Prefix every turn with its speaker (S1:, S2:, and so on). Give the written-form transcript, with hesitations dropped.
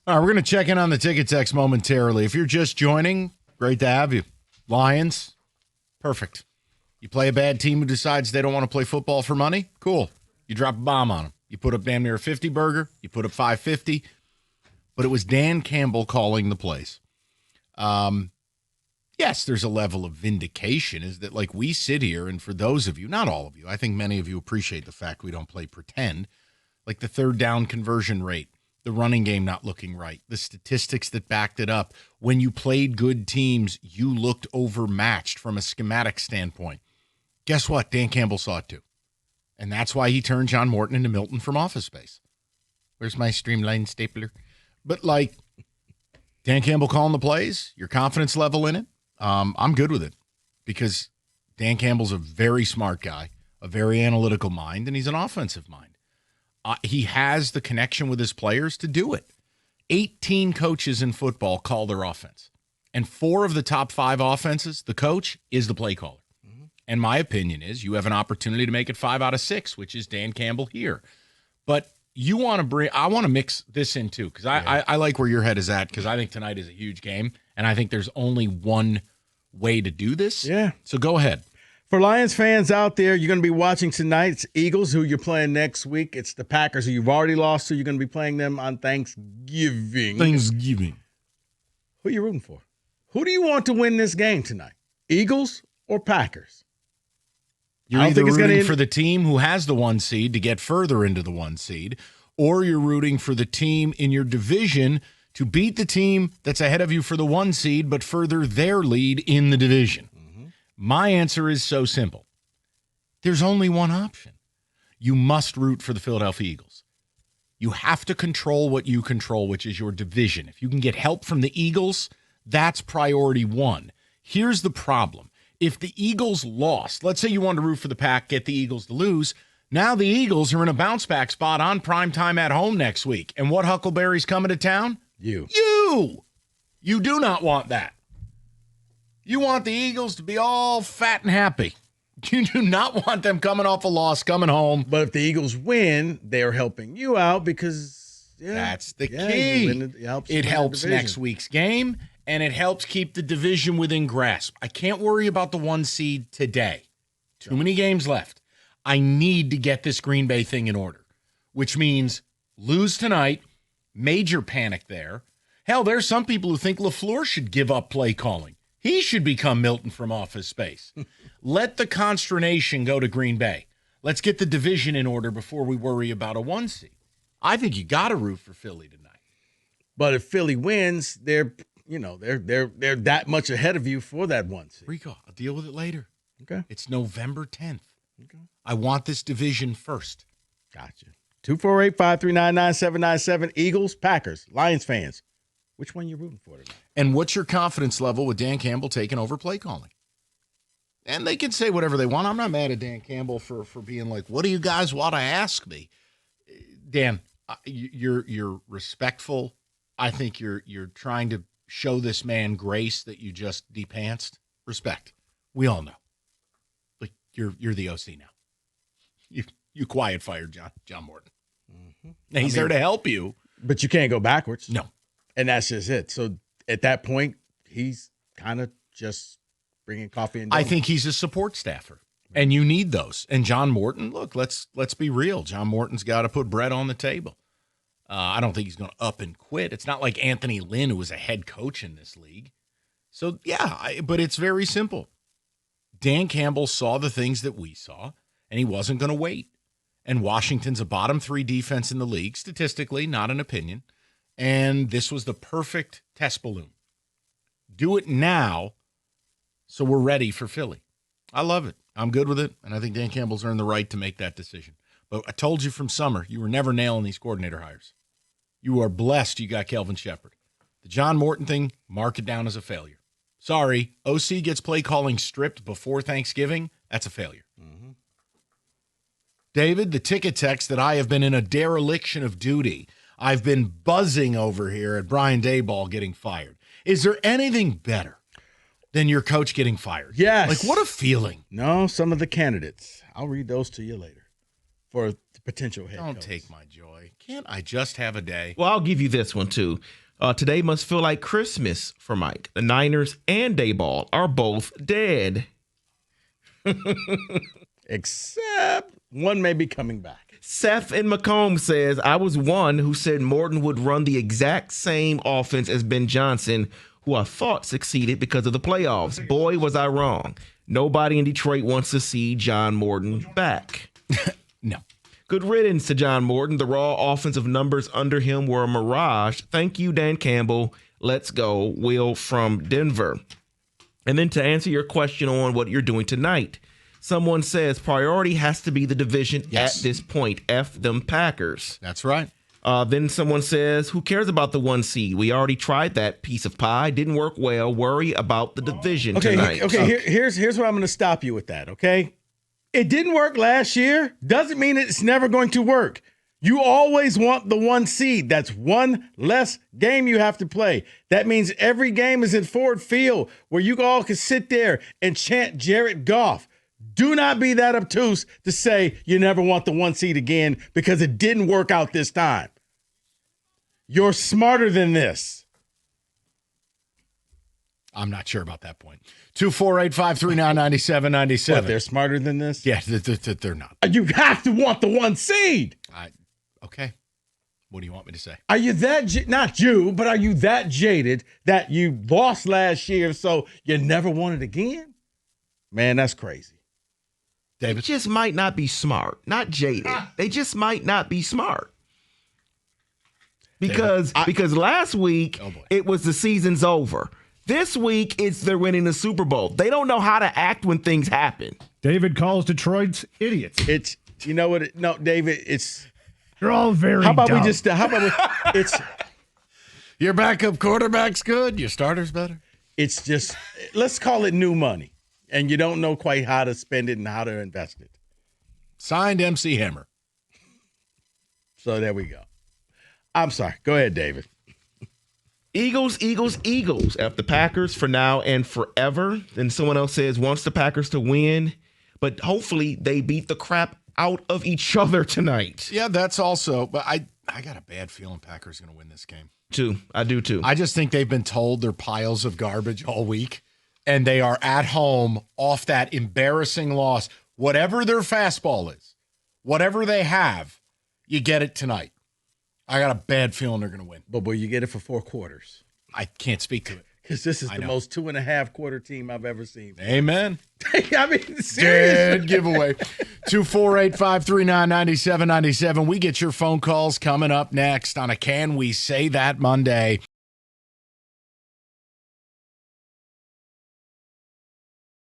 S1: All right, we're going to check in on the ticket text momentarily. If you're just joining, great to have you. Lions, perfect. You play a bad team who decides they don't want to play football for money? Cool. You drop a bomb on them. You put up damn near a 50 burger. You put up 550. But it was Dan Campbell calling the plays. Yes, there's a level of vindication, is that like we sit here, and for those of you, not all of you, I think many of you appreciate the fact we don't play pretend, like the third down conversion rate, the running game not looking right, the statistics that backed it up. When you played good teams, you looked overmatched from a schematic standpoint. Guess what? Dan Campbell saw it too. And that's why he turned John Morton into Milton from Office Space. Where's my streamlined stapler? But like Dan Campbell calling the plays, your confidence level in it, I'm good with it because Dan Campbell's a very smart guy, a very analytical mind, and he's an offensive mind. He has the connection with his players to do it. 18 coaches in football call their offense. And 4 of the top 5 offenses, the coach is the play caller. Mm-hmm. And my opinion is you have an opportunity to make it 5 out of 6, which is Dan Campbell here. But I want to mix this in too, because I like where your head is at, because I think tonight is a huge game, and I think there's only one way to do this.
S2: Yeah.
S1: So go ahead.
S2: For Lions fans out there, you're going to be watching tonight. It's Eagles, who you're playing next week. It's the Packers, who you've already lost to. You're going to be playing them on Thanksgiving. Who are you rooting for? Who do you want to win this game tonight? Eagles or Packers?
S1: You're either rooting for the team who has the 1 seed to get further into the 1 seed, or you're rooting for the team in your division to beat the team that's ahead of you for the 1 seed, but further their lead in the division. My answer is so simple. There's only one option. You must root for the Philadelphia Eagles. You have to control what you control, which is your division. If you can get help from the Eagles, that's priority 1. Here's the problem. If the Eagles lost, let's say you wanted to root for the Pack, get the Eagles to lose. Now the Eagles are in a bounce-back spot on primetime at home next week. And what Huckleberry's coming to town?
S2: You.
S1: You do not want that. You want the Eagles to be all fat and happy. You do not want them coming off a loss, coming home.
S2: But if the Eagles win, they're helping you out because
S1: that's the key. It helps next week's game, and it helps keep the division within grasp. I can't worry about the 1 seed today. Too many games left. I need to get this Green Bay thing in order, which means lose tonight, major panic there. Hell, there's some people who think LaFleur should give up play calling. He should become Milton from Office Space. Let the consternation go to Green Bay. Let's get the division in order before we worry about a 1 seed. I think you got to root for Philly tonight.
S2: But if Philly wins, they're that much ahead of you for that 1 seed.
S1: Rico, I'll deal with it later.
S2: Okay.
S1: It's November 10th. Okay. I want this division first.
S2: Gotcha. 248-539-9797. Eagles, Packers, Lions fans. Which one you rooting for tonight?
S1: And what's your confidence level with Dan Campbell taking over play calling? And they can say whatever they want. I'm not mad at Dan Campbell for being like, what do you guys want to ask me? Dan, you're respectful. I think you're trying to show this man grace that you just depantsed. Respect. We all know. Like you're the OC now. You quiet fired John Morton. Mm-hmm. Now he's there to help you.
S2: But you can't go backwards.
S1: No.
S2: And that's just it. So at that point, he's kind of just bringing coffee and donuts.
S1: I think he's a support staffer, and you need those. And John Morton, look, let's be real. John Morton's got to put bread on the table. I don't think he's going to up and quit. It's not like Anthony Lynn, who was a head coach in this league. So, but it's very simple. Dan Campbell saw the things that we saw, and he wasn't going to wait. And Washington's a bottom 3 defense in the league, statistically, not an opinion. And this was the perfect test balloon. Do it now so we're ready for Philly. I love it. I'm good with it, and I think Dan Campbell's earned the right to make that decision. But I told you from summer, you were never nailing these coordinator hires. You are blessed you got Kelvin Shepard. The John Morton thing, mark it down as a failure. Sorry, OC gets play calling stripped before Thanksgiving. That's a failure. Mm-hmm. David, the ticket text that I have been in a dereliction of duty. I've been buzzing over here at Brian Daboll getting fired. Is there anything better than your coach getting fired?
S2: Yes.
S1: Like, what a feeling.
S2: No, some of the candidates. I'll read those to you later. for the potential head
S1: Don't
S2: coach.
S1: take my joy. Can't I just have a day?
S3: Well, I'll give you this one, too. Today must feel like Christmas for Mike. The Niners and Dayball are both dead.
S2: Except one may be coming back.
S3: Seth in Macomb says, I was one who said Morton would run the exact same offense as Ben Johnson, who I thought succeeded because of the playoffs. Boy, was I wrong. Nobody in Detroit wants to see John Morton back.
S1: No.
S3: Good riddance to John Morton. The raw offensive numbers under him were a mirage. Thank you, Dan Campbell. Let's go. Will from Denver. And then to answer your question on what you're doing tonight, someone says priority has to be the division at this point. F them Packers.
S1: That's right.
S3: Then someone says, who cares about the 1 seed? We already tried that piece of pie. Didn't work well. Worry about the division tonight.
S2: Here's where I'm going to stop you with that, okay? It didn't work last year. Doesn't mean it's never going to work. You always want the 1 seed. That's one less game you have to play. That means every game is in Ford Field where you all can sit there and chant Jared Goff. Do not be that obtuse to say you never want the 1 seed again because it didn't work out this time. You're smarter than this.
S1: I'm not sure about that point. 248-539-9797.
S2: What, they're smarter than this?
S1: Yeah, they're not.
S2: You have to want the 1 seed.
S1: Okay. What do you want me to say?
S2: Are you that, not you, but are you that jaded that you lost last year so you never want it again? Man, that's crazy.
S3: They just might not be smart, not jaded. They just might not be smart. Because last week, it was the season's over. This week, they're winning the Super Bowl. They don't know how to act when things happen.
S4: David calls Detroit's idiots.
S2: It's, you know what? No, David, it's.
S4: You're all very
S2: How about
S4: dumb.
S2: we just, it's.
S1: Your backup quarterback's good. Your starter's better.
S2: It's just, let's call it new money. And you don't know quite how to spend it and how to invest it.
S1: Signed MC Hammer.
S2: So there we go. I'm sorry. Go ahead, David.
S3: Eagles, Eagles, Eagles. F the Packers for now and forever. Then someone else says wants the Packers to win, but hopefully they beat the crap out of each other tonight.
S1: Yeah, that's also, but I got a bad feeling Packers going to win this game.
S3: I do too.
S1: I just think they've been told they're piles of garbage all week, and they are at home off that embarrassing loss. Whatever their fastball is, whatever they have, you get it tonight. I got a bad feeling they're going to win.
S2: But will you get it for 4 quarters?
S1: I can't speak to it.
S2: Because this is the most 2.5 quarter team I've ever seen.
S1: Amen.
S2: I mean, seriously.
S1: Dead giveaway. 248-539-9797. We get your phone calls coming up next on a Can We Say That Monday.